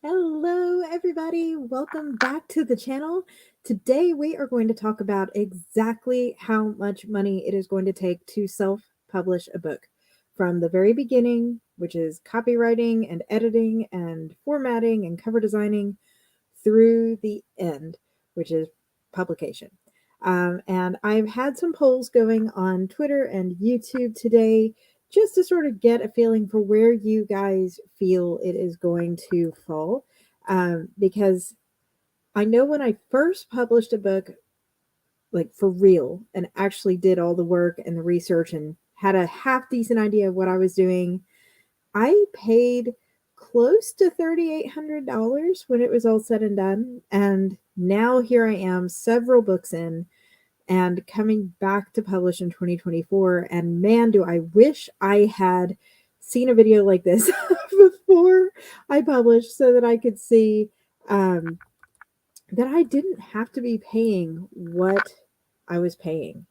Hello, everybody. Welcome back to the channel. Today, we are going to talk about exactly how much money it is going to take to self-publish a book from the very beginning, which is copywriting and editing and formatting and cover designing, through the end, which is publication. And I've had some polls going on Twitter and YouTube today just to sort of get a feeling for where you guys feel it is going to fall. Because I know when I first published a book, like for real, and actually did all the work and the research and had a half decent idea of what I was doing, I paid close to $3,800 when it was all said and done. And now here I am, several books in, and coming back to publish in 2024. And man, do I wish I had seen a video like this before I published so that I could see that I didn't have to be paying what I was paying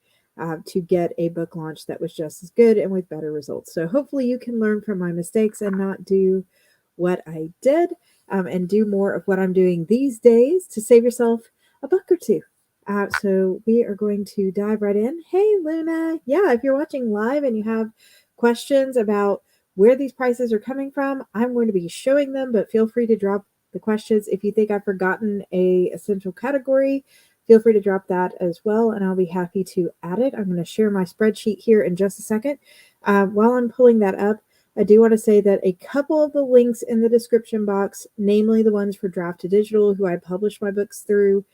to get a book launch that was just as good and with better results. So hopefully you can learn from my mistakes and not do what I did, and do more of what I'm doing these days to save yourself a buck or two. So we are going to dive right in. Hey, Luna. Yeah, if you're watching live and you have questions about where these prices are coming from, I'm going to be showing them, but feel free to drop the questions. If you think I've forgotten a essential category, feel free to drop that as well, and I'll be happy to add it. I'm going to share my spreadsheet here in just a second. While I'm pulling that up, I do want to say that a couple of the links in the description box, namely the ones for Draft to Digital, who I publish my books through,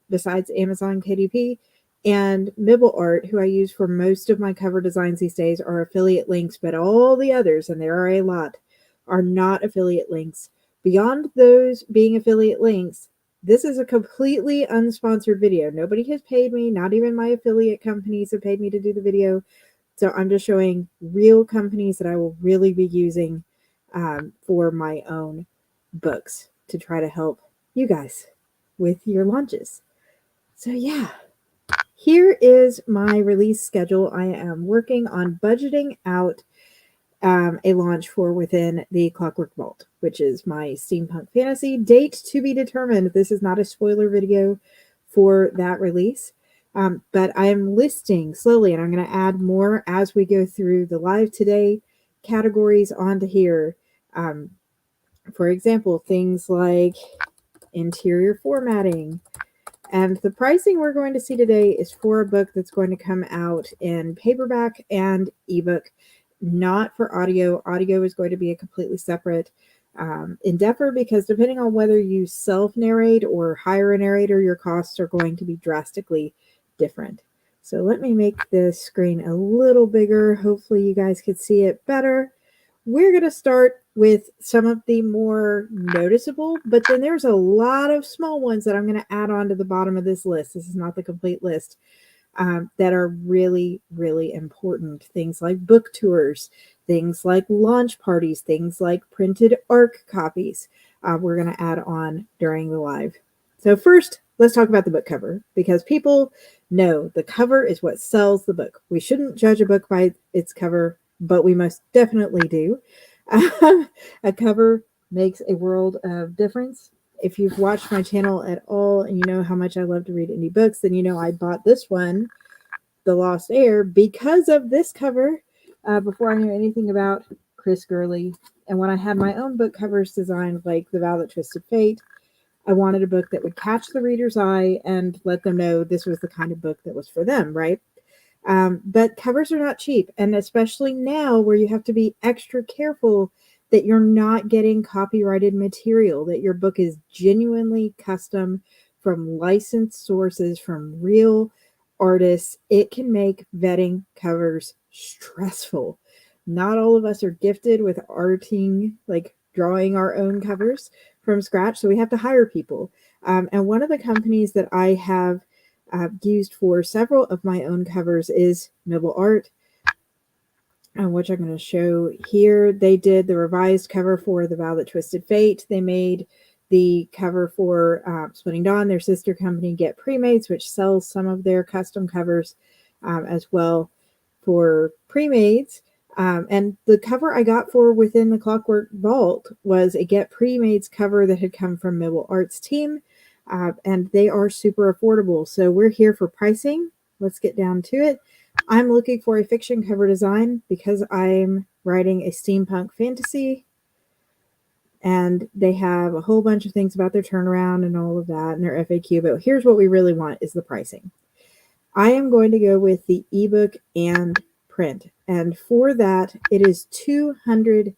besides Amazon KDP, and Mibble Art, who I use for most of my cover designs these days, are affiliate links, but all the others, and there are a lot, are not affiliate links. Beyond those being affiliate links, this is a completely unsponsored video. Nobody has paid me, not even my affiliate companies have paid me to do the video. So I'm just showing real companies that I will really be using for my own books to try to help you guys with your launches. So yeah, here is my release schedule. I am working on budgeting out a launch for Within the Clockwork Vault, which is my steampunk fantasy. Date to be determined. This is not a spoiler video for that release. But I'm listing slowly, and I'm going to add more as we go through the live today categories onto here. For example, things like interior formatting. And the pricing we're going to see today is for a book that's going to come out in paperback and ebook, not for audio. Audio is going to be a completely separate endeavor, because depending on whether you self-narrate or hire a narrator, your costs are going to be drastically different. So let me make this screen a little bigger. Hopefully you guys can see it better. We're going to start with some of the more noticeable, but then there's a lot of small ones that I'm going to add on to the bottom of this list. This is not the complete list. That are really, really important. Things like book tours, things like launch parties, things like printed ARC copies. We're going to add on during the live. So first, let's talk about the book cover, because people know the cover is what sells the book. We shouldn't judge a book by its cover, but we most definitely do. A cover makes a world of difference. If you've watched my channel at all and you know how much I love to read indie books, then you know I bought this one, The Lost Heir, because of this cover, before I knew anything about Chris Gurley. And when I had my own book covers designed, like The Vow That Twisted Fate, I wanted a book that would catch the reader's eye and let them know this was the kind of book that was for them, right? But covers are not cheap, and especially now where you have to be extra careful that you're not getting copyrighted material, that your book is genuinely custom from licensed sources, from real artists. It can make vetting covers stressful. Not all of us are gifted with arting, like drawing our own covers from scratch, so we have to hire people. And one of the companies that I have used for several of my own covers is Mibble Art, which I'm going to show here. They did the revised cover for The Vow That Twisted Fate. They made the cover for Splitting Dawn, their sister company, Get Premates, which sells some of their custom covers as well for Premates. And the cover I got for Within the Clockwork Vault was a Get Pre-Mades cover that had come from Mibble Art's team, and they are super affordable. So we're here for pricing. Let's get down to it. I'm looking for a fiction cover design because I'm writing a steampunk fantasy, and they have a whole bunch of things about their turnaround and all of that and their FAQ. But here's what we really want is the pricing. I am going to go with the ebook and print. And for that, it is $270.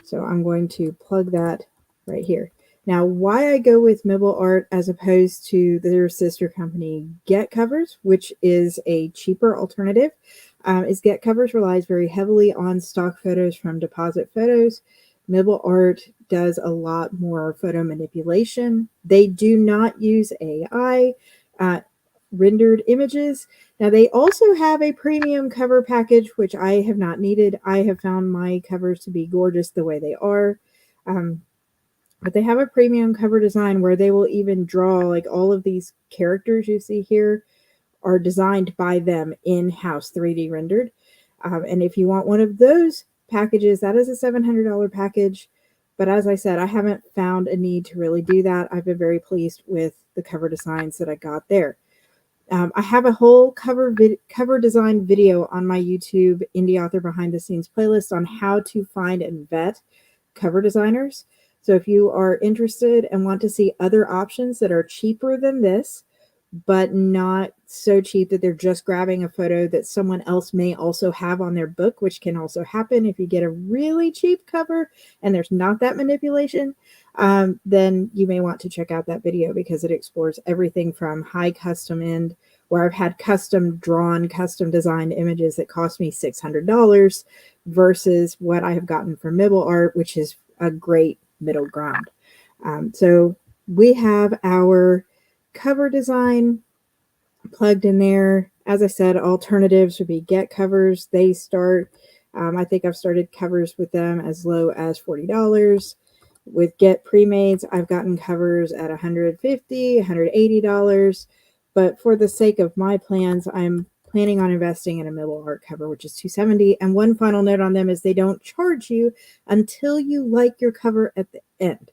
So I'm going to plug that right here. Now, why I go with Mibble Art as opposed to their sister company, Get Covers, which is a cheaper alternative, is Get Covers relies very heavily on stock photos from Deposit Photos. Mibble Art does a lot more photo manipulation. They do not use AI. Rendered images. Now they also have a premium cover package, which I have not needed. I have found my covers to be gorgeous the way they are. But they have a premium cover design where they will even draw like all of these characters you see here are designed by them in-house 3D rendered. And if you want one of those packages, that is a $700 package. But as I said, I haven't found a need to really do that. I've been very pleased with the cover designs that I got there. I have a whole cover design video on my YouTube Indie Author Behind the Scenes playlist on how to find and vet cover designers. So if you are interested and want to see other options that are cheaper than this, but not so cheap that they're just grabbing a photo that someone else may also have on their book, which can also happen if you get a really cheap cover and there's not that manipulation, then you may want to check out that video because it explores everything from high custom end, where I've had custom drawn, custom designed images that cost me $600 versus what I have gotten from Mibble Art, which is a great middle ground. So we have our cover design plugged in there. As I said, alternatives would be Get Covers. They start, I think I've started covers with them as low as $40. With Get Pre-Mades, I've gotten covers at $150, $180. But for the sake of my plans, I'm planning on investing in a Mibble Art cover, which is $270. And one final note on them is they don't charge you until you like your cover at the end.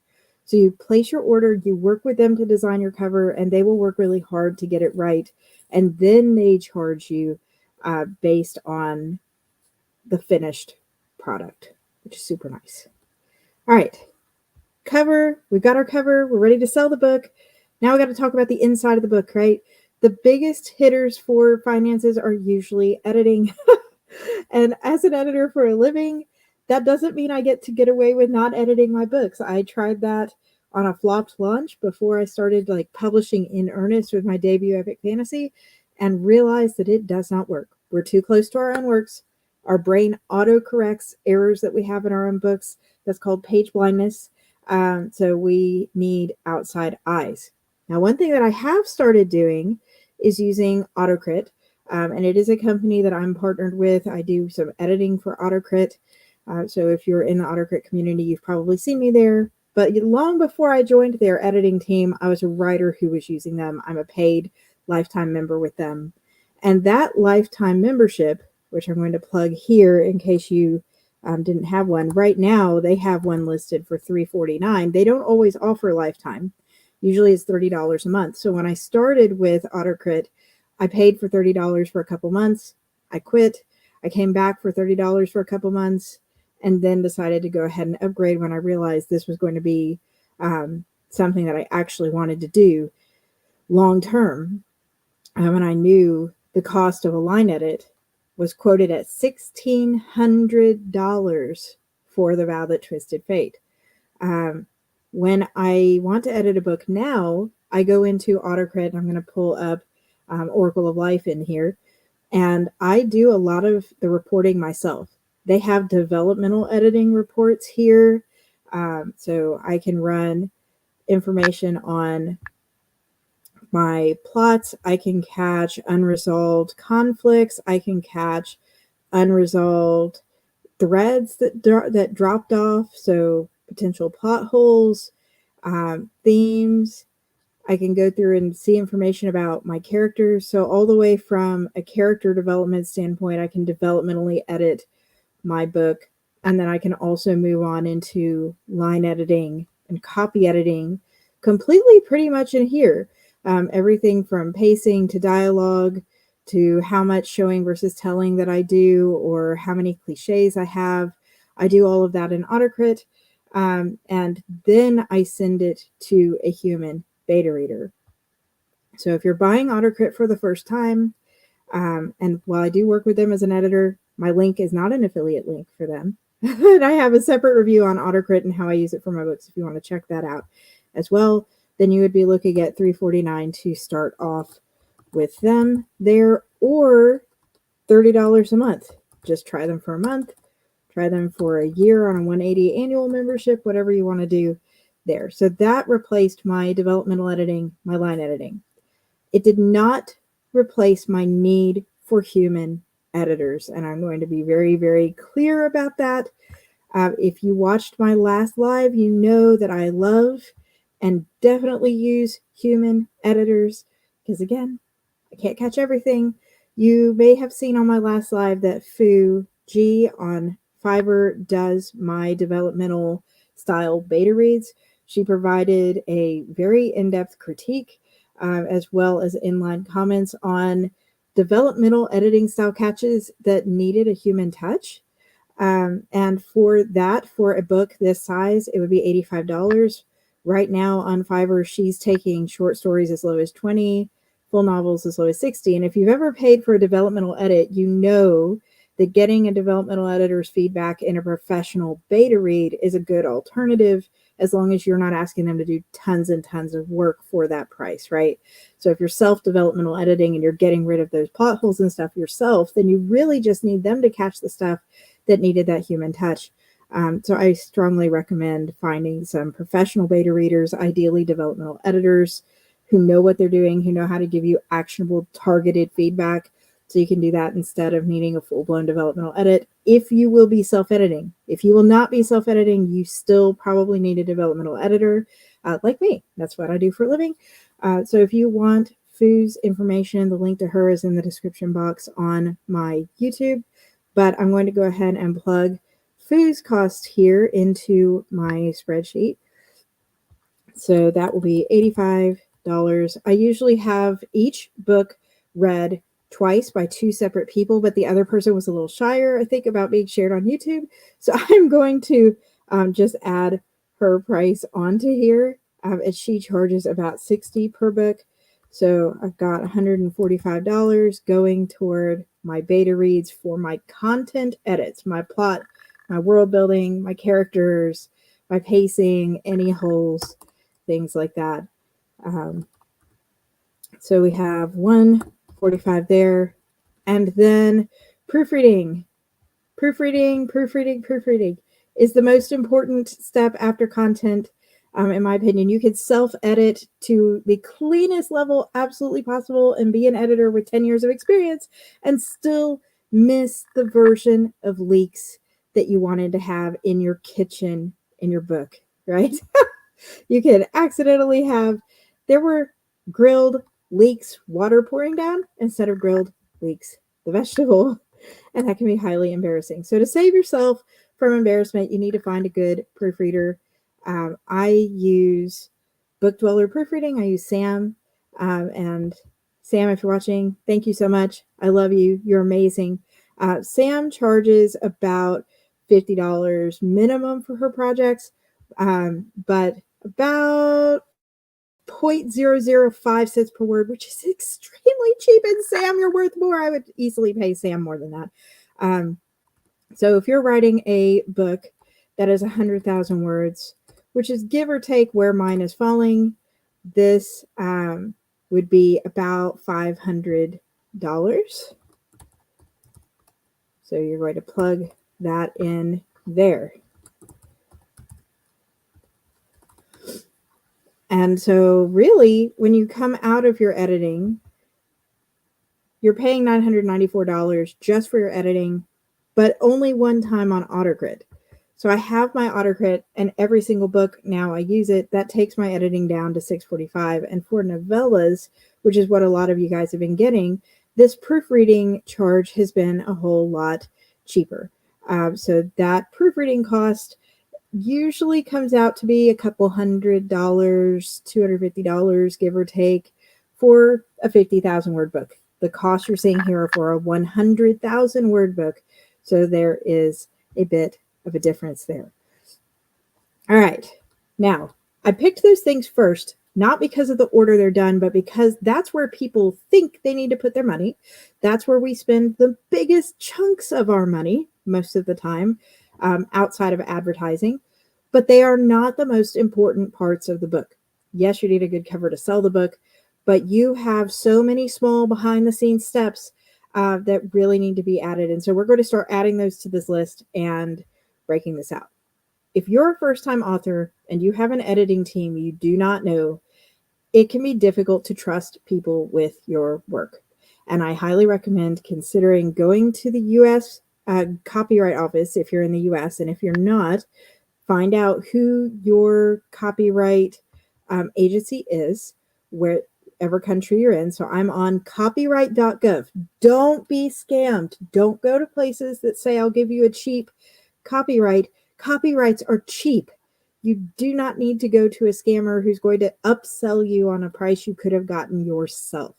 So you place your order, you work with them to design your cover, and they will work really hard to get it right. And then they charge you based on the finished product, which is super nice. All right, cover. We've got our cover. We're ready to sell the book. Now we got to talk about the inside of the book, right? The biggest hitters for finances are usually editing. And as an editor for a living, that doesn't mean I get to get away with not editing my books. I tried that on a flopped launch before I started like publishing in earnest with my debut epic fantasy and realized that it does not work. We're too close to our own works. Our brain autocorrects errors that we have in our own books. That's called page blindness. So we need outside eyes. Now, one thing that I have started doing is using Autocrit. And it is a company that I'm partnered with. I do some editing for Autocrit. So if you're in the Autocrit community, you've probably seen me there. But long before I joined their editing team, I was a writer who was using them. I'm a paid lifetime member with them. And that lifetime membership, which I'm going to plug here in case you didn't have one, right now they have one listed for $349. They don't always offer lifetime. Usually it's $30 a month. So when I started with Autocrit, I paid for $30 for a couple months. I quit. I came back for $30 for a couple months and then decided to go ahead and upgrade when I realized this was going to be something that I actually wanted to do long term. And I knew the cost of a line edit was quoted at $1,600 for The Vow That Twisted Fate. When I want to edit a book now, I go into Autocrit. I'm going to pull up Oracle of Life in here, and I do a lot of the reporting myself. They have developmental editing reports here, so I can run information on my plots. I can catch unresolved conflicts. I can catch unresolved threads that dropped off, so potential plot holes, themes, I can go through and see information about my characters. So all the way from a character development standpoint, I can developmentally edit my book. And then I can also move on into line editing and copy editing completely pretty much in here. Everything from pacing to dialogue to how much showing versus telling that I do, or how many cliches I have. I do all of that in AutoCrit. And then I send it to a human beta reader. So if you're buying AutoCrit for the first time, and while I do work with them as an editor, my link is not an affiliate link for them. And I have a separate review on AutoCrit and how I use it for my books if you want to check that out as well. Then you would be looking at $3.49 to start off with them there, or $30 a month. Just try them for a month, try them for a year on a 180 annual membership, whatever you want to do there. So that replaced my developmental editing, my line editing. It did not replace my need for human editors, and I'm going to be very, very clear about that. If you watched my last live, you know that I love and definitely use human editors, because again, I can't catch everything. You may have seen on my last live that Fu G on Fiverr does my developmental style beta reads. She provided a very in-depth critique, as well as inline comments on developmental editing style catches that needed a human touch. And for that, for a book this size, it would be $85. Right now on Fiverr, she's taking short stories as low as 20, full novels as low as 60. And if you've ever paid for a developmental edit, you know that getting a developmental editor's feedback in a professional beta read is a good alternative, as long as you're not asking them to do tons and tons of work for that price, right? So if you're self-developmental editing and you're getting rid of those plot holes and stuff yourself, then you really just need them to catch the stuff that needed that human touch. So I strongly recommend finding some professional beta readers, ideally developmental editors, who know what they're doing, who know how to give you actionable, targeted feedback. So you can do that instead of needing a full-blown developmental edit. If you will be self-editing. If you will not be self-editing, you still probably need a developmental editor, like me. That's what I do for a living. So if you want Fu's information, the link to her is in the description box on my YouTube. But I'm going to go ahead and plug Fu's cost here into my spreadsheet. So that will be $85. I usually have each book read twice by two separate people, but the other person was a little shyer, I think, about being shared on YouTube. So I'm going to just add her price onto here. And she charges about $60 per book. So I've got $145 going toward my beta reads for my content edits, my plot, my world building, my characters, my pacing, any holes, things like that. So we have 145 there, and then proofreading. Proofreading is the most important step after content, in my opinion. You could self-edit to the cleanest level absolutely possible and be an editor with 10 years of experience and still miss the version of leaks that you wanted to have in your kitchen in your book, right? You could accidentally have, there were grilled leeks water pouring down instead of grilled leeks the vegetable, and that can be highly embarrassing. So to save yourself from embarrassment, you need to find a good proofreader. I use Book Dweller Proofreading. I use Sam. And Sam, if you're watching, thank you so much. I love you. You're amazing. Sam charges about $50 minimum for her projects, but about 0.005 cents per word, which is extremely cheap. And Sam, you're worth more. I would easily pay Sam more than that. So if you're writing a book that is 100,000 words, which is give or take where mine is falling, this would be about $500. So you're going to plug that in there. And so really, when you come out of your editing, you're paying $994 just for your editing, but only one time on AutoCrit. So I have my AutoCrit, and every single book now I use it. That takes my editing down to 645. And for novellas, which is what a lot of you guys have been getting, this proofreading charge has been a whole lot cheaper. So that proofreading cost usually comes out to be a couple $100, $250, give or take, for a 50,000 word book. The costs you're seeing here are for a 100,000 word book. So there is a bit of a difference there. All right. Now, I picked those things first, not because of the order they're done, but because that's where people think they need to put their money. That's where we spend the biggest chunks of our money most of the time, outside of advertising. But they are not the most important parts of the book. Yes, you need a good cover to sell the book, but you have so many small behind the scenes steps that really need to be added. And so we're going to start adding those to this list and breaking this out. If you're a first-time author and you have an editing team you do not know, it can be difficult to trust people with your work. And I highly recommend considering going to the U.S. Copyright Office if you're in the U.S. And if you're not, find out who your copyright agency is, wherever country you're in. So I'm on copyright.gov. Don't be scammed. Don't go to places that say, I'll give you a cheap copyright. Copyrights are cheap. You do not need to go to a scammer who's going to upsell you on a price you could have gotten yourself.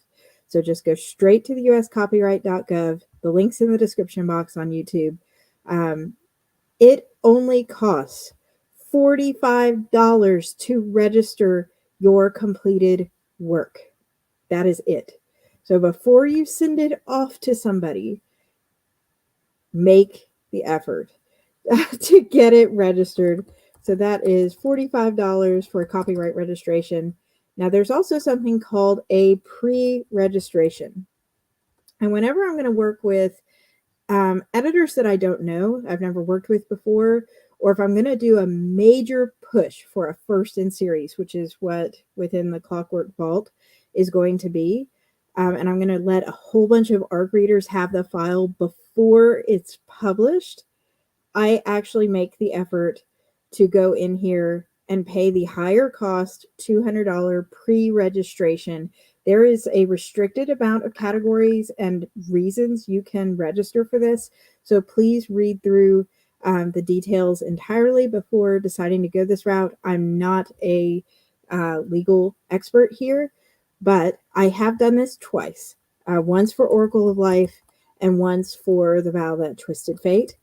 So just go straight to the uscopyright.gov. The link's in the description box on YouTube. It only costs $45 to register your completed work. That is it. So before you send it off to somebody, make the effort to get it registered. So that is $45 for a copyright registration. Now there's also something called a pre-registration. And whenever I'm going to work with editors that I don't know, I've never worked with before, or if I'm going to do a major push for a first in series, which is what Within the Clockwork Vault is going to be, and I'm going to let a whole bunch of ARC readers have the file before it's published, I actually make the effort to go in here and pay the higher cost $200 pre-registration. There is a restricted amount of categories and reasons you can register for this. So please read through the details entirely before deciding to go this route. I'm not a legal expert here, but I have done this twice. Once for Oracle of Life and once for The Vow That Twisted Fate.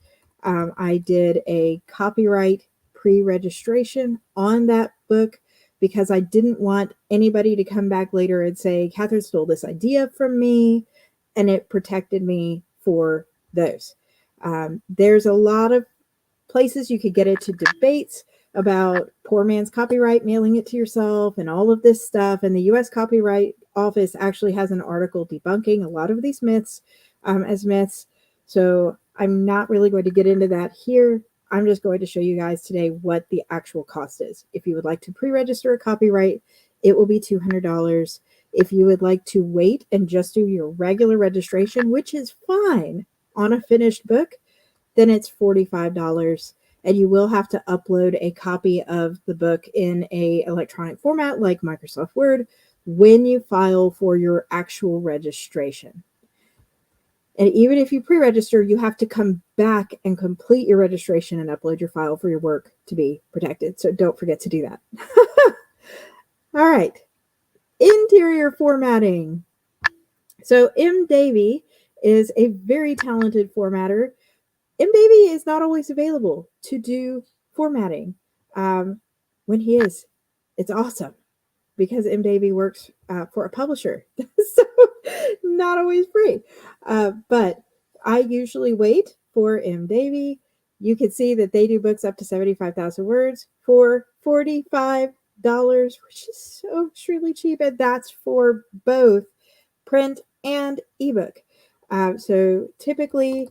I did a copyright pre-registration on that book because I didn't want anybody to come back later and say, Katherine stole this idea from me, and it protected me for those. There's a lot of places you could get into debates about poor man's copyright, mailing it to yourself, and all of this stuff. And the U.S. Copyright Office actually has an article debunking a lot of these myths as myths. So I'm not really going to get into that here. I'm just going to show you guys today what the actual cost is. If you would like to pre-register a copyright, it will be $200. If you would like to wait and just do your regular registration, which is fine on a finished book, then it's $45. And you will have to upload a copy of the book in an electronic format like Microsoft Word when you file for your actual registration. And even if you pre-register, you have to come back and complete your registration and upload your file for your work to be protected. So don't forget to do that. All right. Interior formatting. So M. Davey is a very talented formatter. M. Davey is not always available to do formatting. When he is, it's awesome because M. Davey works for a publisher. So not always free. But I usually wait for M. Davey. You can see that they do books up to 75,000 words for $45, which is so extremely cheap. And that's for both print and ebook. So typically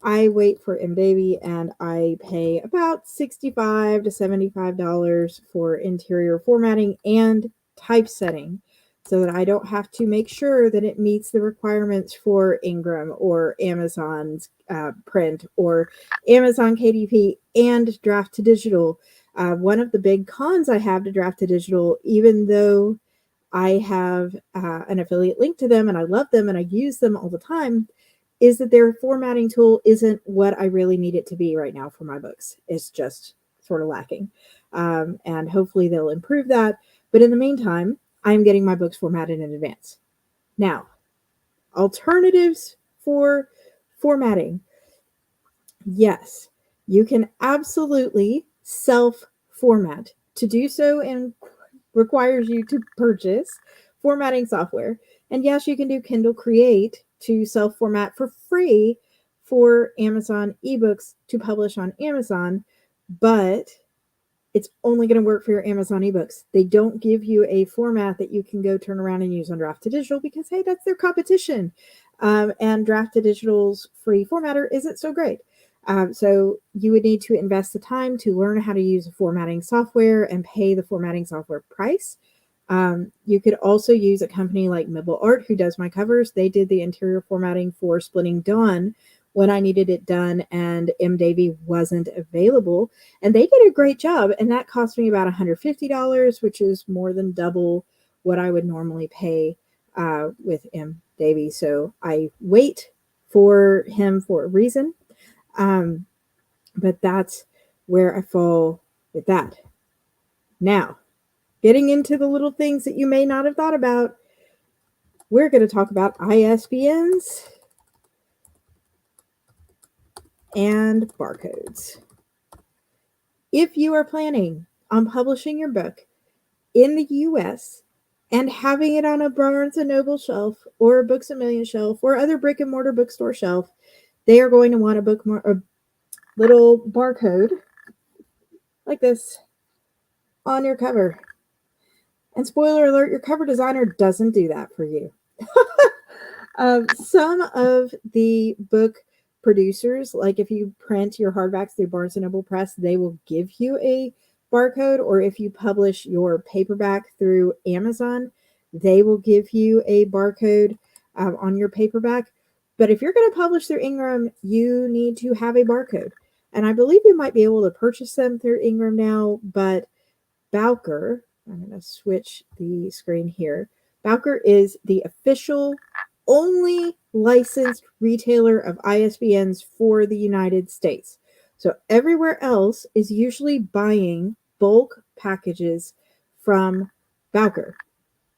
I wait for M. Davey and I pay about $65 to $75 for interior formatting and typesetting. so that I don't have to make sure that it meets the requirements for Ingram or Amazon's print or Amazon KDP and draft to digital. One of the big cons I have to draft to digital, even though I have an affiliate link to them and I love them and I use them all the time, is that their formatting tool isn't what I really need it to be right now for my books. It's just sort of lacking. And hopefully they'll improve that. But in the meantime, I'm getting my books formatted in advance. Now, alternatives for formatting. Yes, you can absolutely self-format. To do so requires you to purchase formatting software. And yes, you can do Kindle Create to self-format for free for Amazon ebooks to publish on Amazon, but it's only going to work for your Amazon ebooks. They don't give you a format that you can go turn around and use on Draft to Digital because, hey, that's their competition. And Draft to Digital's free formatter isn't so great. So you would need to invest the time to learn how to use a formatting software and pay the formatting software price. You could also use a company like Mibble Art, who does my covers. They did the interior formatting for Splitting Dawn when I needed it done and M. Davy wasn't available. And they did a great job. And that cost me about $150, which is more than double what I would normally pay with M. Davy. So I wait for him for a reason. But that's where I fall with that. Now, getting into the little things that you may not have thought about, we're going to talk about ISBNs and barcodes. If you are planning on publishing your book in the US and having it on a Barnes & Noble shelf or a Books A Million shelf or other brick and mortar bookstore shelf, they are going to want a little barcode like this on your cover. And spoiler alert, your cover designer doesn't do that for you. Some of the book producers, like if you print your hardbacks through Barnes & Noble Press, they will give you a barcode, or if you publish your paperback through Amazon, they will give you a barcode on your paperback. But if you're going to publish through Ingram, you need to have a barcode. And I believe you might be able to purchase them through Ingram now, but Bowker, I'm going to switch the screen here. Bowker is the official only licensed retailer of ISBNs for the United States. So everywhere else is usually buying bulk packages from Bowker.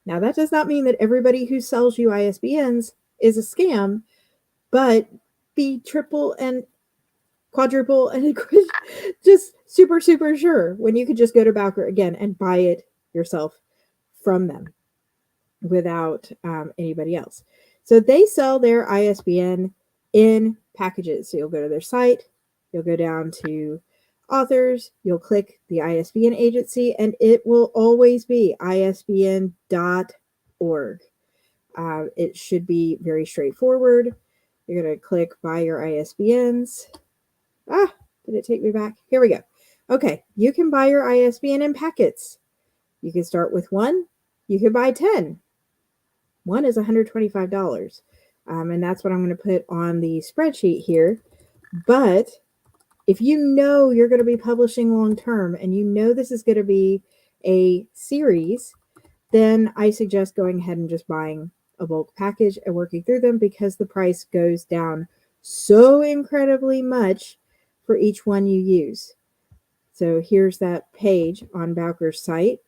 Now, that does not mean that everybody who sells you ISBNs is a scam, but be triple and quadruple and just super sure when you could just go to Bowker again and buy it yourself from them without anybody else. So they sell their ISBN in packages. So you'll go to their site, you'll go down to authors, you'll click the ISBN agency, and it will always be isbn.org. It should be very straightforward. You're going to click buy your ISBNs. Did it take me back? Here we go. Okay, you can buy your ISBN in packets. You can start with one. You could buy 10. One is $125. And that's what I'm going to put on the spreadsheet here. But if you know you're going to be publishing long term and you know this is going to be a series, then I suggest going ahead and just buying a bulk package and working through them, because the price goes down so incredibly much for each one you use. So here's that page on Bowker's site.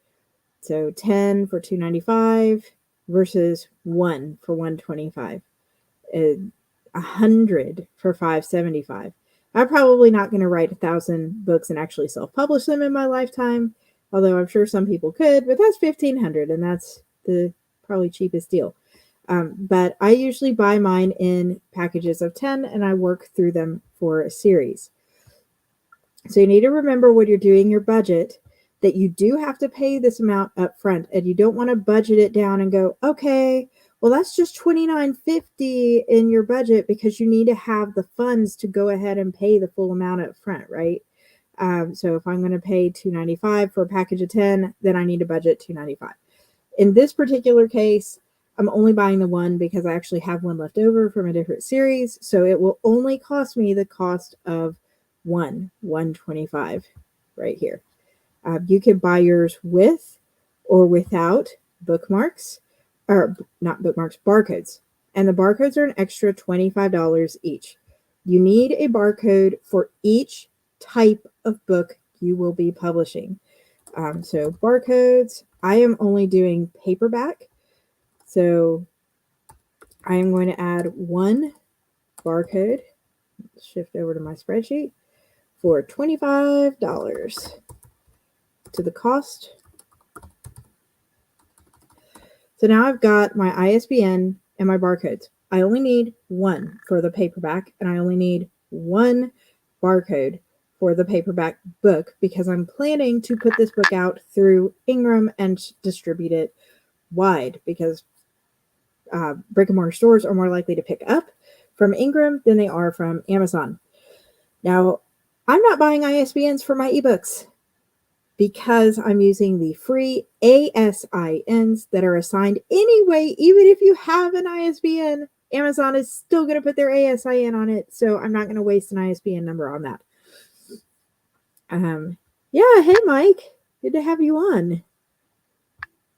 So 10 for $295 versus 1 for $125. 100 for $575. I'm probably not going to write 1,000 books and actually self-publish them in my lifetime, although I'm sure some people could, but that's $1,500 and that's the probably cheapest deal. But I usually buy mine in packages of 10 and I work through them for a series. So you need to remember when you're doing your budget that you do have to pay this amount up front, and you don't want to budget it down and go, okay, well, that's just $29.50 in your budget, because you need to have the funds to go ahead and pay the full amount up front, right? So if I'm going to pay $295 for a package of 10, then I need to budget $295. In this particular case, I'm only buying the one because I actually have one left over from a different series. So it will only cost me the cost of $125 right here. You can buy yours with or without bookmarks, or not bookmarks, barcodes. And the barcodes are an extra $25 each. You need a barcode for each type of book you will be publishing. So barcodes, I am only doing paperback. So I am going to add one barcode. Shift over to my spreadsheet for $25 to the cost. So now I've got my ISBN and my barcodes. I only need one for the paperback, and I only need one barcode for the paperback book because I'm planning to put this book out through Ingram and distribute it wide because brick and mortar stores are more likely to pick up from Ingram than they are from Amazon. Now, I'm not buying ISBNs for my ebooks because I'm using the free ASINs that are assigned anyway. Even if you have an ISBN, Amazon is still going to put their ASIN on it, so I'm not going to waste an ISBN number on that. Yeah, hey Mike, good to have you on.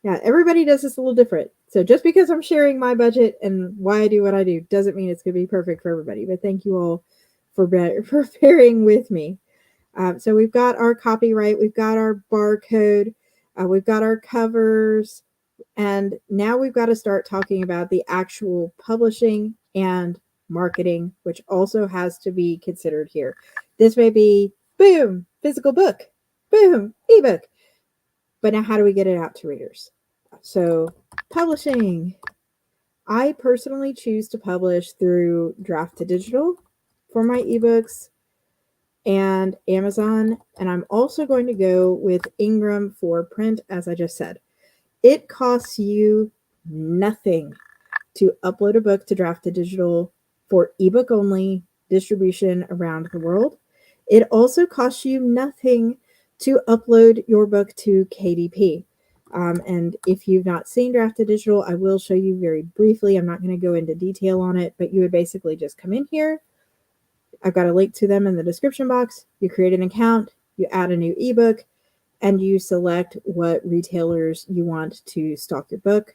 Yeah, everybody does this a little different. So just because I'm sharing my budget and why I do what I do doesn't mean it's going to be perfect for everybody. But thank you all for bearing with me. So we've got our copyright, we've got our barcode, we've got our covers, and now we've got to start talking about the actual publishing and marketing, which also has to be considered here. This may be, boom, physical book, boom, ebook. But now how do we get it out to readers? So publishing. I personally choose to publish through Draft to Digital for my ebooks and Amazon, and I'm also going to go with Ingram for print, as I just said. It costs you nothing to upload a book to Draft to Digital for ebook only distribution around the world. It also costs you nothing to upload your book to KDP. And if you've not seen Draft to Digital, I will show you very briefly. I'm not going to go into detail on it, but you would basically just come in here. I've got a link to them in the description box. You create an account, you add a new ebook, and you select what retailers you want to stock your book.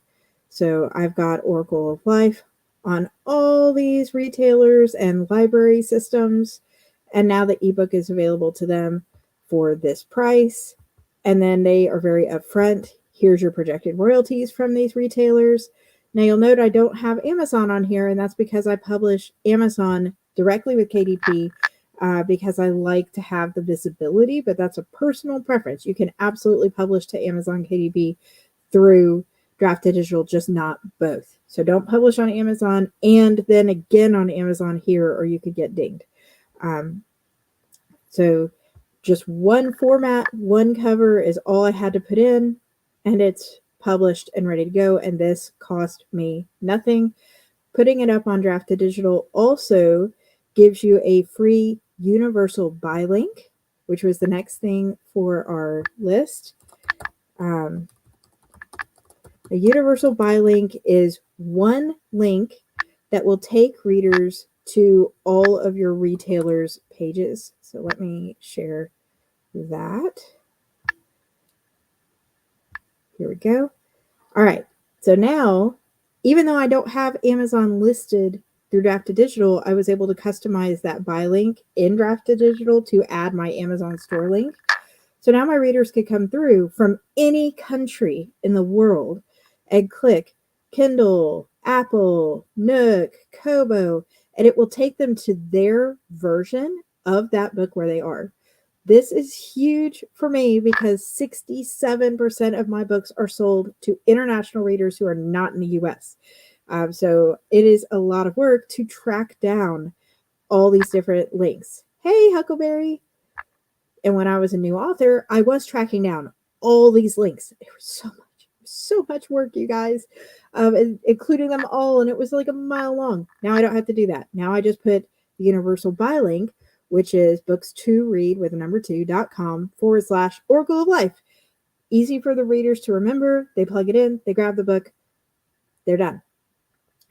So I've got Oracle of Life on all these retailers and library systems. And now the ebook is available to them for this price. And then they are very upfront. Here's your projected royalties from these retailers. Now you'll note I don't have Amazon on here, and that's because I publish Amazon directly with KDP because I like to have the visibility, but that's a personal preference. You can absolutely publish to Amazon KDP through Draft to Digital, just not both. So don't publish on Amazon and then again on Amazon here, or you could get dinged. So just one format, one cover is all I had to put in, and it's published and ready to go. And this cost me nothing. Putting it up on Draft to Digital also gives you a free universal buy link, which was the next thing for our list. A universal buy link is one link that will take readers to all of your retailers' pages. So let me share that. Here we go. All right. So now, even though I don't have Amazon listed through Draft to Digital, I was able to customize that buy link in Draft to Digital to add my Amazon store link. So now my readers could come through from any country in the world and click Kindle, Apple, Nook, Kobo, and it will take them to their version of that book where they are. This is huge for me because 67% of my books are sold to international readers who are not in the US. So it is a lot of work to track down all these different links. Hey, Huckleberry. And when I was a new author, I was tracking down all these links. It was so much work, you guys, including them all. And it was like a mile long. Now I don't have to do that. Now I just put the universal buy link, which is books2read with a number 2.com/Oracle of Life. easy for the readers to remember. They plug it in, they grab the book, they're done.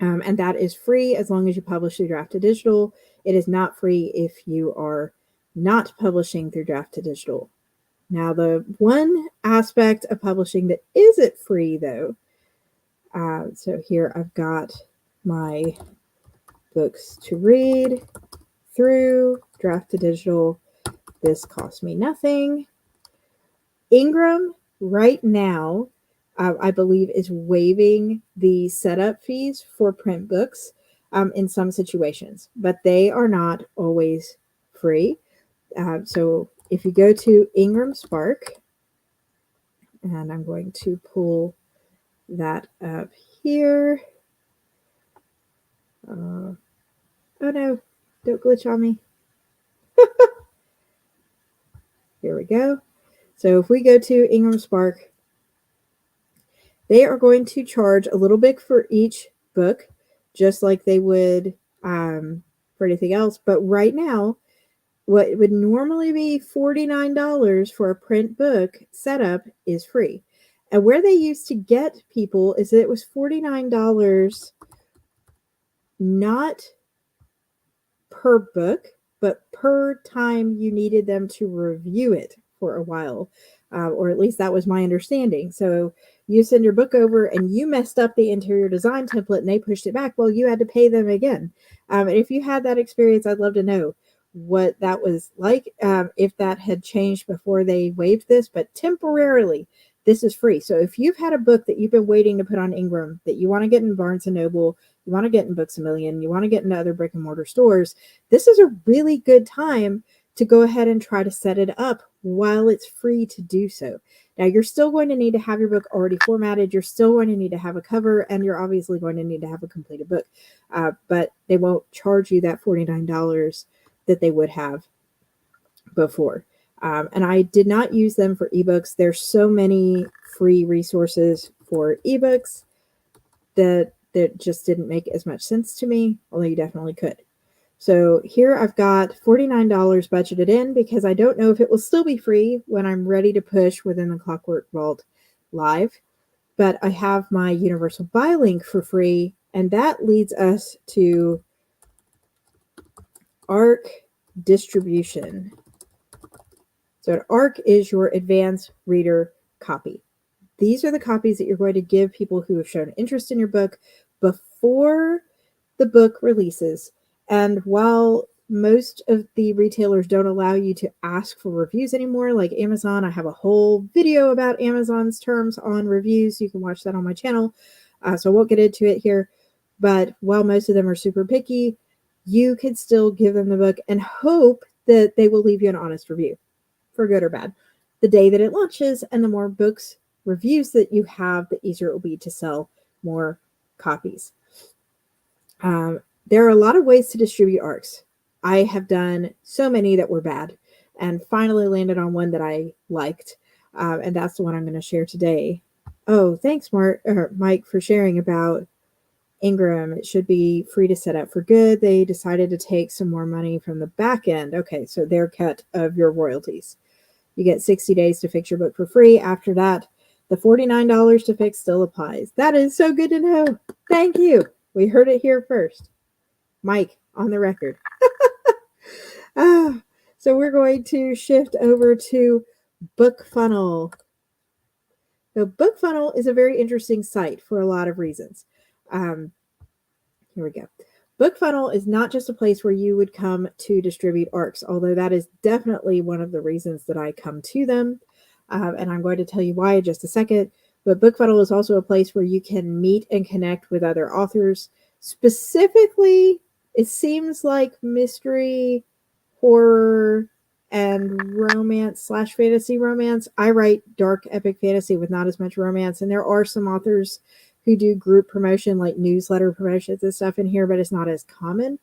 And that is free as long as you publish through Draft to Digital. It is not free if you are not publishing through Draft to Digital. Now, the one aspect of publishing that isn't free, though, so here I've got my books to read through Draft to Digital. This cost me nothing. Ingram right now, I believe, is waiving the setup fees for print books in some situations, but they are not always free. So if you go to Ingram Spark, and I'm going to pull that up here. Oh no, don't glitch on me. Here we go. So if we go to Ingram Spark, they are going to charge a little bit for each book, just like they would for anything else. But right now, what would normally be $49 for a print book setup is free. And where they used to get people is that it was $49 not per book, but per time you needed them to review it for a while. Or at least that was my understanding. So you send your book over and you messed up the interior design template and they pushed it back. Well, you had to pay them again. And if you had that experience, I'd love to know what that was like, if that had changed before they waived this, but temporarily this is free. So if you've had a book that you've been waiting to put on Ingram that you want to get in Barnes and Noble, you want to get in Books A Million, you want to get into other brick and mortar stores, this is a really good time to go ahead and try to set it up while it's free to do so. Now, you're still going to need to have your book already formatted. You're still going to need to have a cover, and you're obviously going to need to have a completed book. But they won't charge you that $49 that they would have before. And I did not use them for ebooks. There's so many free resources for ebooks that just didn't make as much sense to me, although you definitely could. So here I've got $49 budgeted in because I don't know if it will still be free when I'm ready to push Within the Clockwork Vault live. But I have my universal buy link for free, and that leads us to ARC distribution. So an ARC is your advanced reader copy. These are the copies that you're going to give people who have shown interest in your book before the book releases. And while most of the retailers don't allow you to ask for reviews anymore, like Amazon, I have a whole video about Amazon's terms on reviews. You can watch that on my channel. So I won't get into it here. But while most of them are super picky, you could still give them the book and hope that they will leave you an honest review, for good or bad, the day that it launches. And the more books reviews that you have, the easier it will be to sell more copies. There are a lot of ways to distribute ARCs. I have done so many that were bad and finally landed on one that I liked. And that's the one I'm going to share today. Oh, thanks, Mike, for sharing about Ingram. It should be free to set up for good. They decided to take some more money from the back end. Okay, so their cut of your royalties. You get 60 days to fix your book for free. After that, the $49 to fix still applies. That is so good to know. Thank you. We heard it here first. Mike, on the record. So we're going to shift over to Bookfunnel. So Bookfunnel is a very interesting site for a lot of reasons. Here we go. Bookfunnel is not just a place where you would come to distribute ARCs, although that is definitely one of the reasons that I come to them. And I'm going to tell you why in just a second. But Bookfunnel is also a place where you can meet and connect with other authors. Specifically, it seems like mystery, horror, and romance / fantasy romance. I write dark epic fantasy with not as much romance, and there are some authors who do group promotion, like newsletter promotions and stuff in here, but it's not as common.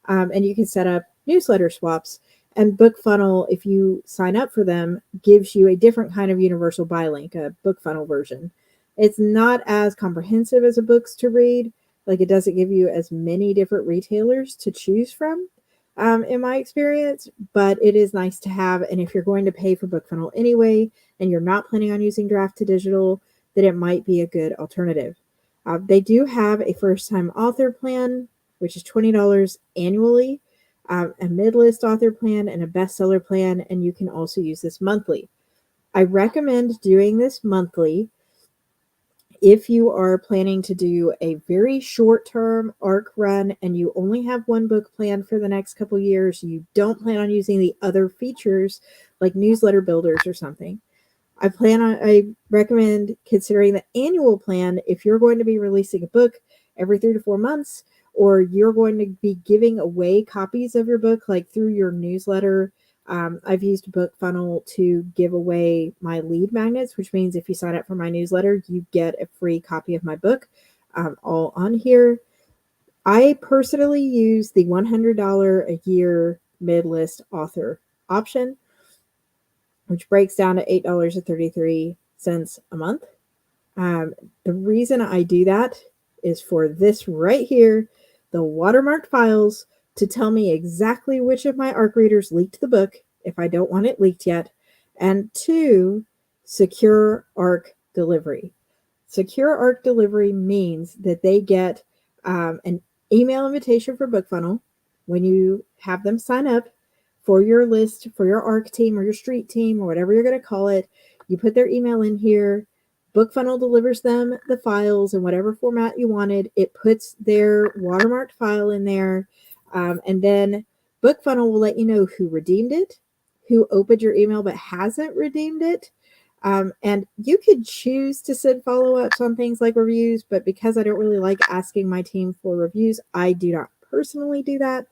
And you can set up newsletter swaps. And Bookfunnel, if you sign up for them, gives you a different kind of universal buy link, a Bookfunnel version. It's not as comprehensive as a books to read. Like, it doesn't give you as many different retailers to choose from. in my experience, but it is nice to have. And if you're going to pay for Bookfunnel anyway, and you're not planning on using draft to digital, then it might be a good alternative. They do have a first time author plan, which is $20 annually, a mid list author plan, and a bestseller plan. And you can also use this monthly. I recommend doing this monthly if you are planning to do a very short term ARC run and you only have one book planned for the next couple years, you don't plan on using the other features like newsletter builders or something. I recommend considering the annual plan if you're going to be releasing a book every 3 to 4 months, or you're going to be giving away copies of your book like through your newsletter. I've used Bookfunnel to give away my lead magnets, which means if you sign up for my newsletter, you get a free copy of my book, all on here. I personally use the $100 a year mid-list author option, which breaks down to $8.33 a month. The reason I do that is for this right here, the watermarked files, to tell me exactly which of my ARC readers leaked the book if I don't want it leaked yet, and 2, secure ARC delivery. Secure ARC delivery means that they get an email invitation for Bookfunnel when you have them sign up for your list, for your ARC team or your street team or whatever you're going to call it. You put their email in here. Bookfunnel delivers them the files in whatever format you wanted. It puts their watermarked file in there. And then Bookfunnel will let you know who redeemed it, who opened your email but hasn't redeemed it. And you could choose to send follow-ups on things like reviews, but because I don't really like asking my team for reviews, I do not personally do that.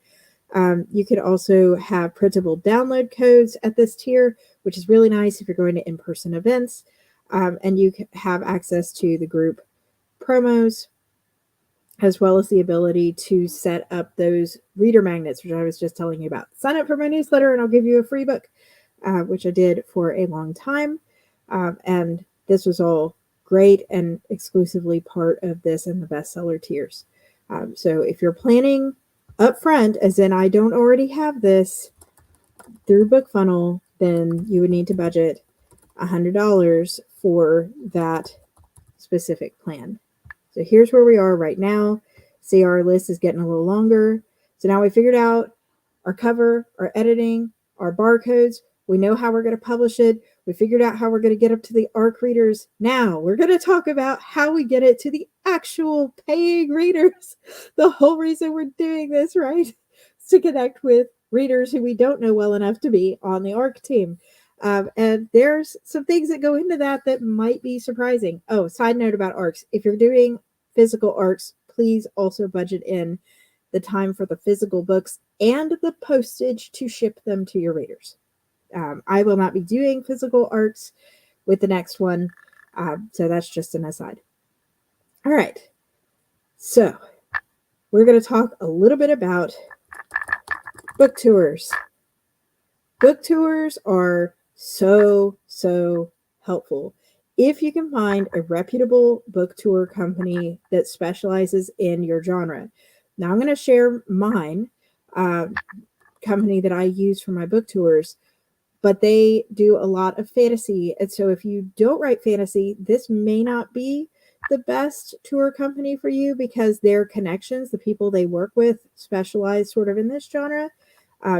You could also have printable download codes at this tier, which is really nice if you're going to in-person events. And you have access to the group promos, as well as the ability to set up those reader magnets, which I was just telling you about. Sign up for my newsletter and I'll give you a free book, which I did for a long time. And this was all great and exclusively part of this and the bestseller tiers. So if you're planning upfront, as in I don't already have this through Bookfunnel, then you would need to budget $100 for that specific plan. So here's where we are right now. See, our list is getting a little longer. So now we figured out our cover, our editing, our barcodes. We know how we're going to publish it. We figured out how we're going to get up to the ARC readers. Now we're going to talk about how we get it to the actual paying readers. The whole reason we're doing this, right, is to connect with readers who we don't know well enough to be on the ARC team. And there's some things that go into that that might be surprising. Oh, side note about ARCs. If you're doing physical ARCs, please also budget in the time for the physical books and the postage to ship them to your readers. I will not be doing physical ARCs with the next one. So that's just an aside. All right. So we're going to talk a little bit about book tours. Book tours are so helpful. If you can find a reputable book tour company that specializes in your genre. Now I'm going to share mine, company that I use for my book tours, but they do a lot of fantasy. And so if you don't write fantasy, this may not be the best tour company for you because their connections, the people they work with, specialize sort of in this genre.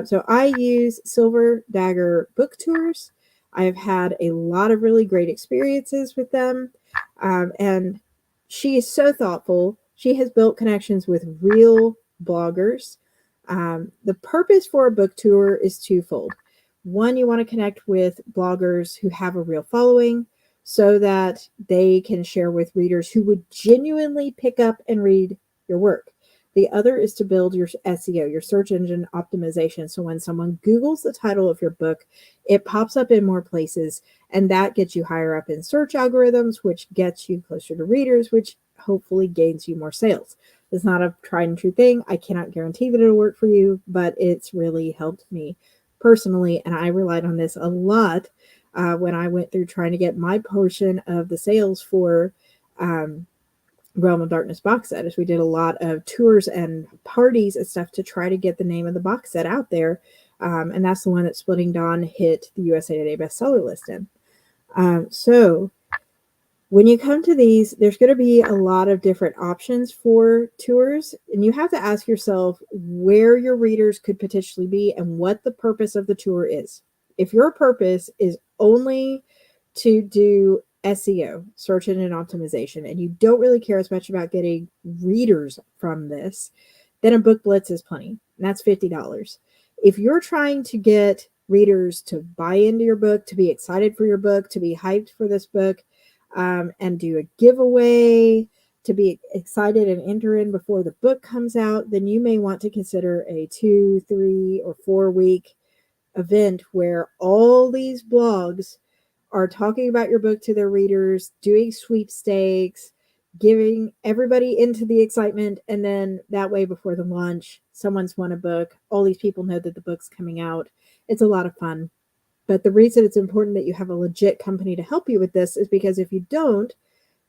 So I use Silver Dagger Book Tours. I have had a lot of really great experiences with them. And she is so thoughtful. She has built connections with real bloggers. The purpose for a book tour is twofold. One, you want to connect with bloggers who have a real following so that they can share with readers who would genuinely pick up and read your work. The other is to build your SEO, your search engine optimization. So when someone Googles the title of your book, it pops up in more places, and that gets you higher up in search algorithms, which gets you closer to readers, which hopefully gains you more sales. It's not a tried and true thing. I cannot guarantee that it'll work for you, but it's really helped me personally, and I relied on this a lot when I went through trying to get my portion of the sales for Realm of Darkness box set, is we did a lot of tours and parties and stuff to try to get the name of the box set out there. And that's the one that Splitting Dawn hit the USA Today bestseller list in. So when you come to these, there's going to be a lot of different options for tours, and you have to ask yourself where your readers could potentially be and what the purpose of the tour is. If your purpose is only to do SEO, search engine optimization, and you don't really care as much about getting readers from this, then a book blitz is plenty, and that's $50. If you're trying to get readers to buy into your book, to be excited for your book, to be hyped for this book, and do a giveaway, to be excited and enter in before the book comes out, then you may want to consider a 2, 3, or 4 week event where all these blogs are talking about your book to their readers, doing sweepstakes, giving everybody into the excitement, and then that way before the launch, someone's won a book. All these people know that the book's coming out. It's a lot of fun. But the reason it's important that you have a legit company to help you with this is because if you don't,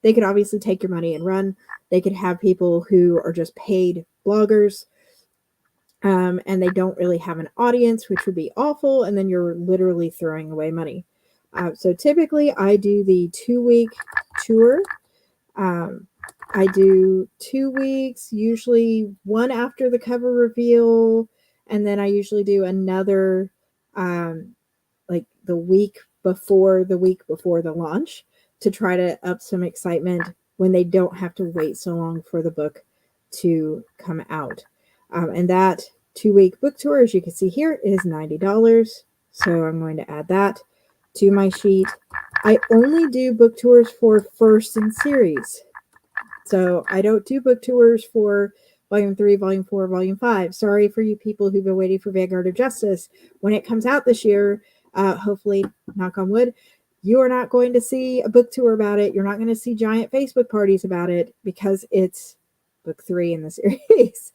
they could obviously take your money and run. They could have people who are just paid bloggers, and they don't really have an audience, which would be awful. And then you're literally throwing away money. So typically I do the 2-week tour. I do 2 weeks, usually one after the cover reveal. And then I usually do another, like the week before the launch, to try to up some excitement when they don't have to wait so long for the book to come out. And that 2-week book tour, as you can see here, is $90. So I'm going to add that to my sheet. I only do book tours for first in series. So I don't do book tours for Volume 3, Volume 4, Volume 5. Sorry for you people who've been waiting for Vanguard of Justice. When it comes out this year, hopefully, knock on wood, you are not going to see a book tour about it. You're not going to see giant Facebook parties about it because it's book 3 in the series.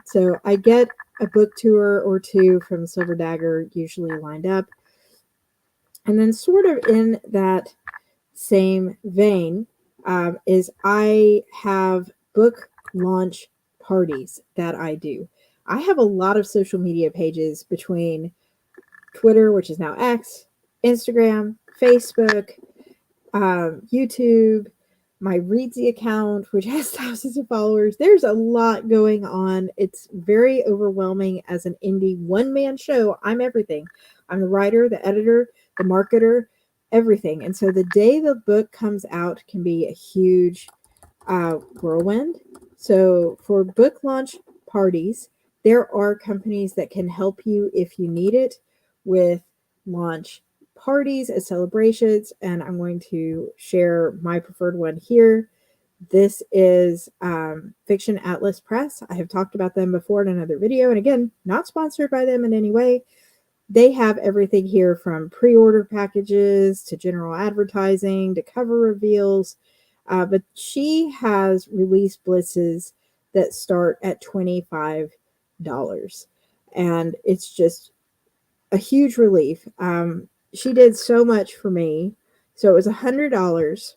So I get a book tour or two from Silver Dagger usually lined up. And then sort of in that same vein, is I have book launch parties that I do. I have a lot of social media pages between Twitter, which is now X, Instagram, Facebook, YouTube, my Readsy account, which has thousands of followers. There's a lot going on. It's very overwhelming as an indie one-man show. I'm everything. I'm the writer, the editor, the marketer, everything. And so the day the book comes out can be a huge whirlwind. So for book launch parties, there are companies that can help you if you need it with launch parties and celebrations. And I'm going to share my preferred one here. This is Fiction Atlas Press. I have talked about them before in another video. And again, not sponsored by them in any way. They have everything here from pre-order packages to general advertising to cover reveals. But she has release blitzes that start at $25. And it's just a huge relief. She did so much for me. So it was $100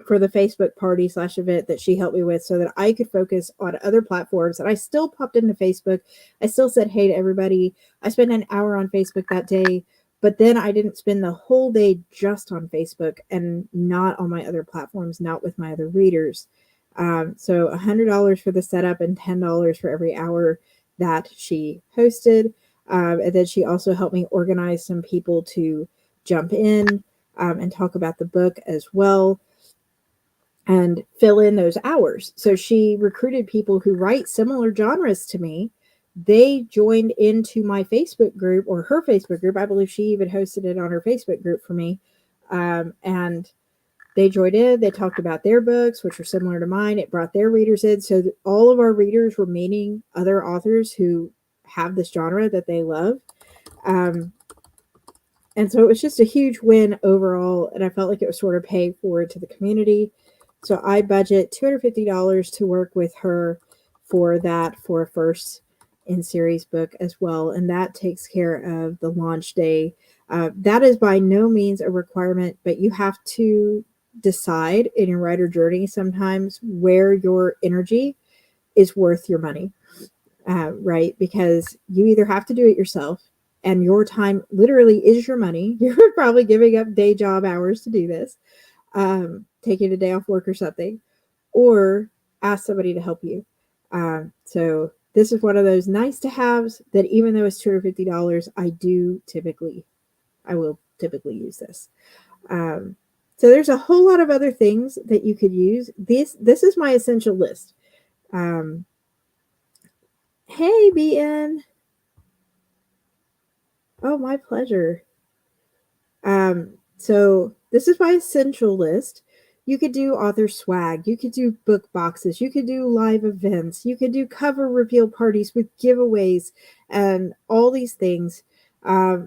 for the Facebook party / event that she helped me with so that I could focus on other platforms. And I still popped into Facebook. I still said hey to everybody. I spent an hour on Facebook that day, but then I didn't spend the whole day just on Facebook and not on my other platforms, not with my other readers. So $100 for the setup and $10 for every hour that she hosted. And then she also helped me organize some people to jump in and talk about the book as well and fill in those hours. So she recruited people who write similar genres to me. They joined into my Facebook group, or her Facebook group. I believe she even hosted it on her Facebook group for me. And they joined in. They talked about their books, which were similar to mine. It brought their readers in. So all of our readers were meeting other authors who have this genre that they love. And so it was just a huge win overall. And I felt like it was sort of paying forward to the community. So I budget $250 to work with her for that, for a first in series book as well. And that takes care of the launch day. That is by no means a requirement, but you have to decide in your writer journey sometimes where your energy is worth your money, right? Because you either have to do it yourself, and your time literally is your money. You're probably giving up day job hours to do this, taking a day off work or something, or ask somebody to help you. So this is one of those nice to haves that even though it's $250, I will typically use this. So there's a whole lot of other things that you could use. This is my essential list. Hey, BN. Oh, my pleasure. So this is my essential list. You could do author swag, you could do book boxes, you could do live events, you could do cover reveal parties with giveaways and all these things,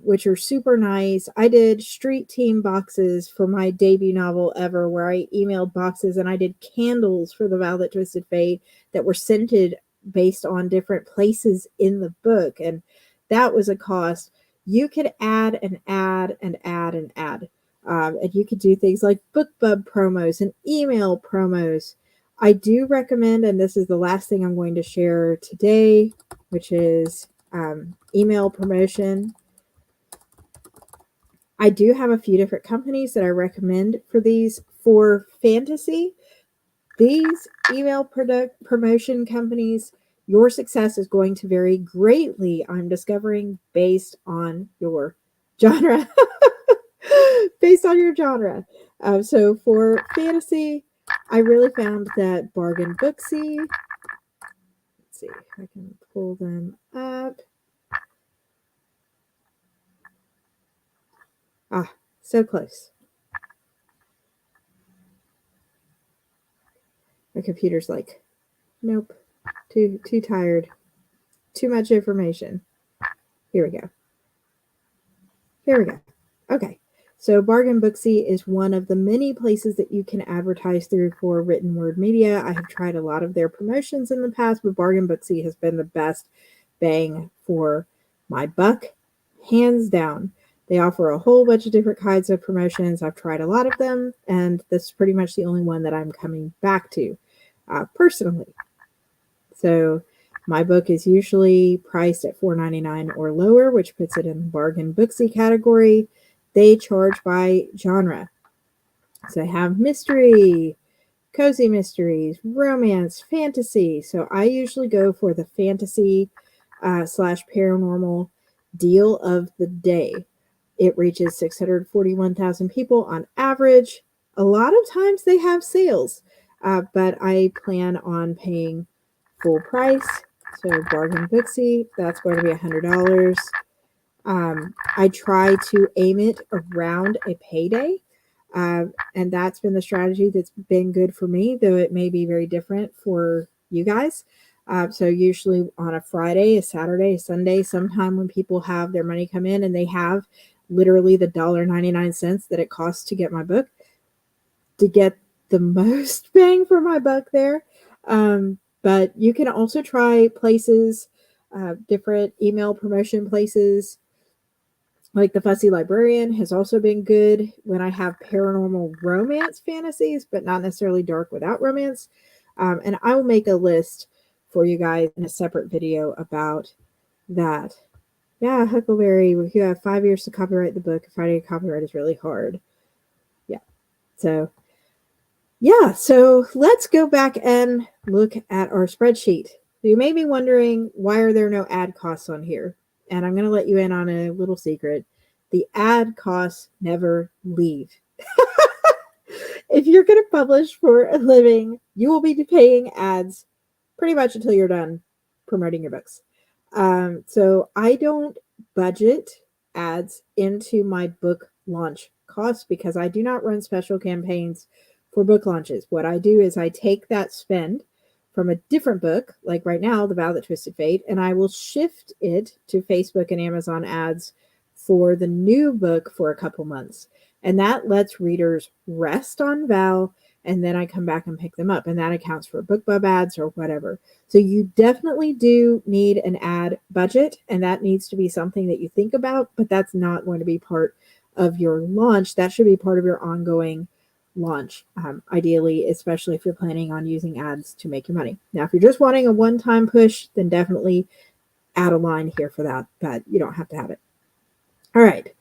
which are super nice. I did street team boxes for my debut novel ever, where I emailed boxes, and I did candles for The Vow That Twisted Fate that were scented based on different places in the book, and that was a cost. You could add and add and add and add. And you could do things like BookBub promos and email promos. I do recommend, and this is the last thing I'm going to share today, which is email promotion. I do have a few different companies that I recommend for these. For fantasy, these email promotion companies, your success is going to vary greatly, I'm discovering, based on your genre. Based on your genre. So for fantasy, I really found that Bargain Booksy, let's see if I can pull them up. So close. My computer's like, nope, too tired, too much information. Here we go. Okay. So Bargain Booksy is one of the many places that you can advertise through for written word media. I have tried a lot of their promotions in the past, but Bargain Booksy has been the best bang for my buck, hands down. They offer a whole bunch of different kinds of promotions. I've tried a lot of them, and this is pretty much the only one that I'm coming back to personally. So my book is usually priced at $4.99 or lower, which puts it in the Bargain Booksy category. They charge by genre. So I have mystery, cozy mysteries, romance, fantasy. So I usually go for the fantasy / paranormal deal of the day. It reaches 641,000 people on average. A lot of times they have sales, but I plan on paying full price. So Bargain Booksy, that's going to be $100. I try to aim it around a payday. And that's been the strategy that's been good for me, though it may be very different for you guys. So usually on a Friday, a Saturday, a Sunday, sometime when people have their money come in and they have literally the $1.99 that it costs to get my book, to get the most bang for my buck there. But you can also try places, different email promotion places, like the Fussy Librarian has also been good when I have paranormal romance fantasies, but not necessarily dark without romance. And I will make a list for you guys in a separate video about that. Yeah, Huckleberry, you have 5 years to copyright the book. Finding a copyright is really hard. Yeah. So let's go back and look at our spreadsheet. You may be wondering, why are there no ad costs on here? And I'm going to let you in on a little secret. The ad costs never leave. If you're going to publish for a living, you will be paying ads pretty much until you're done promoting your books. So I don't budget ads into my book launch costs because I do not run special campaigns for book launches. What I do is I take that spend from a different book, like right now, The Vow That Twisted Fate, and I will shift it to Facebook and Amazon ads for the new book for a couple months. And that lets readers rest on Vow, and then I come back and pick them up. And that accounts for BookBub ads or whatever. So you definitely do need an ad budget, and that needs to be something that you think about, but that's not going to be part of your launch. That should be part of your ongoing launch, ideally, especially if you're planning on using ads to make your money. Now, if you're just wanting a one-time push, then definitely add a line here for that, but you don't have to have it. All right,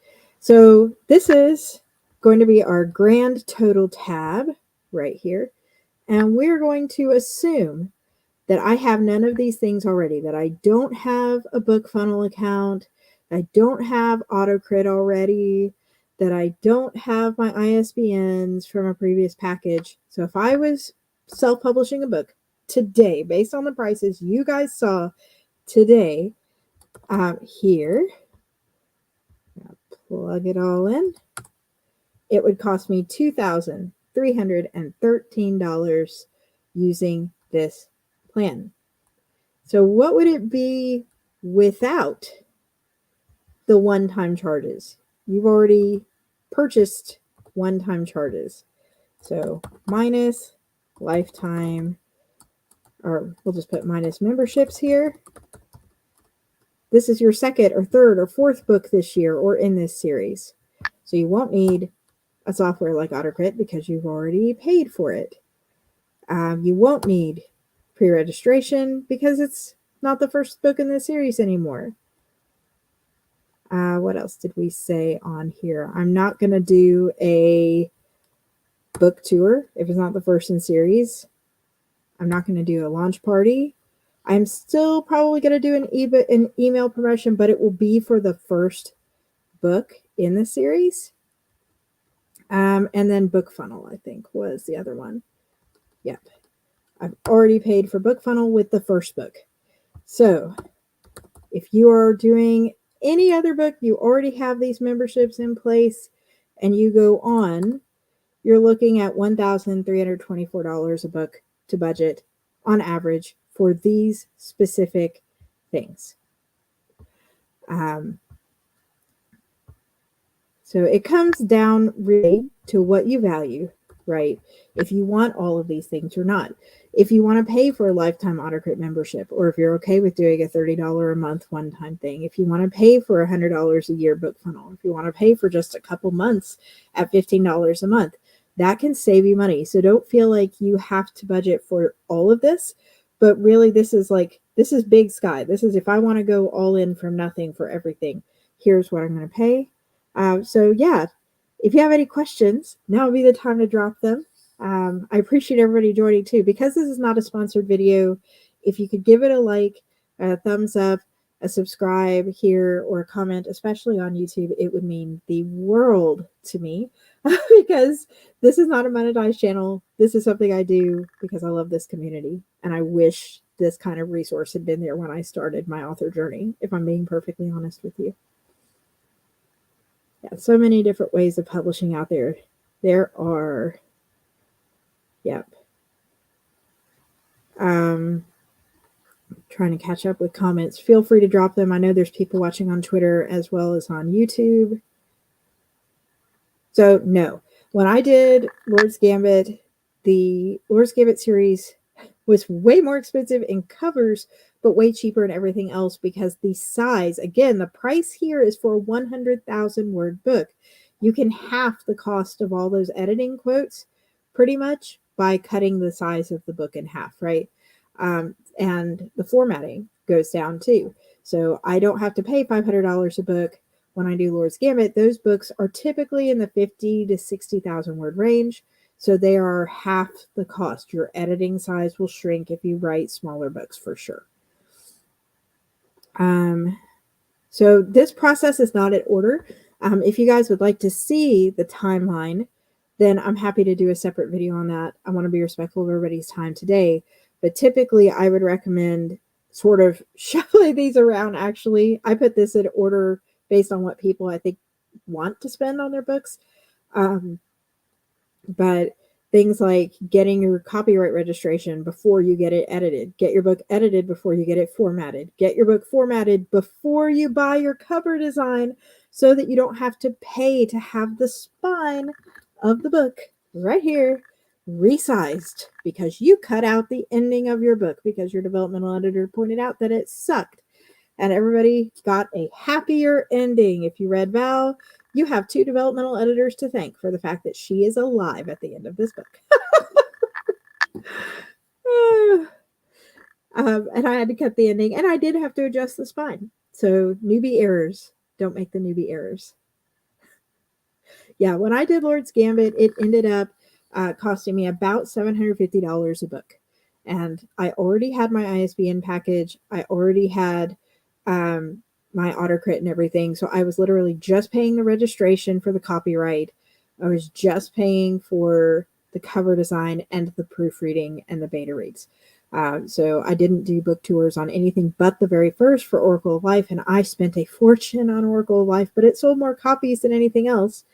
so this is going to be our grand total tab right here, and we're going to assume that I have none of these things already, that I don't have a Bookfunnel account, I don't have AutoCrit already, that I don't have my ISBNs from a previous package. So if I was self-publishing a book today, based on the prices you guys saw today, here, plug it all in, it would cost me $2,313 using this plan. So what would it be without the one-time charges? You've already purchased one-time charges. So minus lifetime, or we'll just put minus memberships here. This is your second or third or fourth book this year or in this series. So you won't need a software like AutoCrit because you've already paid for it. You won't need pre-registration because it's not the first book in the series anymore. What else did we say on here? I'm not going to do a book tour if it's not the first in series. I'm not going to do a launch party. I'm still probably going to do an email promotion, but it will be for the first book in the series. And then Bookfunnel, I think, was the other one. Yep. I've already paid for Bookfunnel with the first book. So if you are doing any other book, you already have these memberships in place, and you go on, you're looking at $1,324 a book to budget on average for these specific things. So it comes down really to what you value, right? If you want all of these things or not. If you want to pay for a lifetime AutoCrit membership, or if you're okay with doing a $30 a month one-time thing, if you want to pay for $100 a year Bookfunnel, if you want to pay for just a couple months at $15 a month, that can save you money. So don't feel like you have to budget for all of this, but really this is big sky. This is if I want to go all in from nothing for everything, here's what I'm going to pay. So yeah, if you have any questions, now would be the time to drop them. I appreciate everybody joining too. Because this is not a sponsored video, if you could give it a like, a thumbs up, a subscribe here, or a comment, especially on YouTube, it would mean the world to me because this is not a monetized channel. This is something I do because I love this community, and I wish this kind of resource had been there when I started my author journey, if I'm being perfectly honest with you. Yeah, so many different ways of publishing out there. There are, yep. Trying to catch up with comments. Feel free to drop them. I know there's people watching on Twitter as well as on YouTube. So no, when I did Lord's Gambit, the Lord's Gambit series was way more expensive in covers, but way cheaper in everything else because the size, again, the price here is for a 100,000 word book. You can half the cost of all those editing quotes pretty much by cutting the size of the book in half, right? And the formatting goes down too. So I don't have to pay $500 a book when I do Lord's Gambit. Those books are typically in the 50 to 60,000 word range. So they are half the cost. Your editing size will shrink if you write smaller books for sure. So this process is not in order. If you guys would like to see the timeline, then I'm happy to do a separate video on that. I want to be respectful of everybody's time today. But typically I would recommend sort of shuffling these around. Actually, I put this in order based on what people I think want to spend on their books. But things like getting your copyright registration before you get it edited, get your book edited before you get it formatted, get your book formatted before you buy your cover design so that you don't have to pay to have the spine of the book right here resized because you cut out the ending of your book because your developmental editor pointed out that it sucked. And everybody got a happier ending. If you read Val, You have 2 developmental editors to thank for the fact that she is alive at the end of this book. And I had to cut the ending, and I did have to adjust the spine. So newbie errors. Don't make the newbie errors. Yeah, when I did Lord's Gambit, it ended up costing me about $750 a book. And I already had my ISBN package. I already had um, my autocrit and everything. So I was literally just paying the registration for the copyright. I was just paying for the cover design and the proofreading and the beta reads. So I didn't do book tours on anything but the very first for Oracle of Life. And I spent a fortune on Oracle of Life, but it sold more copies than anything else.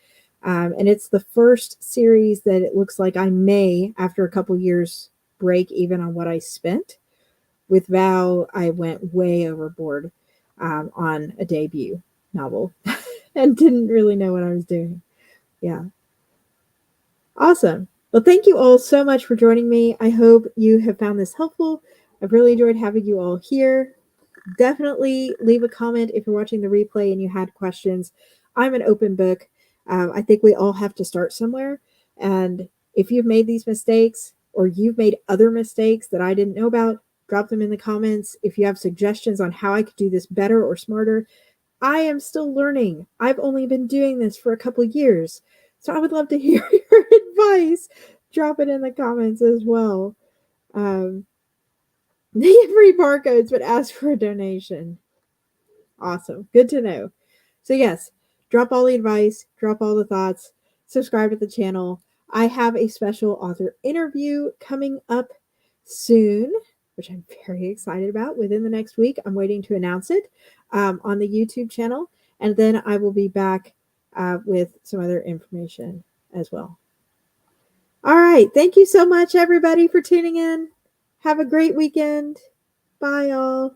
And it's the first series that it looks like I may, after a couple years, break even on what I spent. With Val, I went way overboard on a debut novel and didn't really know what I was doing. Yeah. Awesome. Well, thank you all so much for joining me. I hope you have found this helpful. I've really enjoyed having you all here. Definitely leave a comment if you're watching the replay and you had questions. I'm an open book. I think we all have to start somewhere. And if you've made these mistakes or you've made other mistakes that I didn't know about, drop them in the comments. If you have suggestions on how I could do this better or smarter, I am still learning. I've only been doing this for a couple of years. So I would love to hear your advice. Drop it in the comments as well. They get free barcodes, but ask for a donation. Awesome. Good to know. So, yes, drop all the advice, drop all the thoughts, subscribe to the channel. I have a special author interview coming up soon, which I'm very excited about. Within the next week, I'm waiting to announce it on the YouTube channel. And then I will be back with some other information as well. All right. Thank you so much, everybody, for tuning in. Have a great weekend. Bye, all.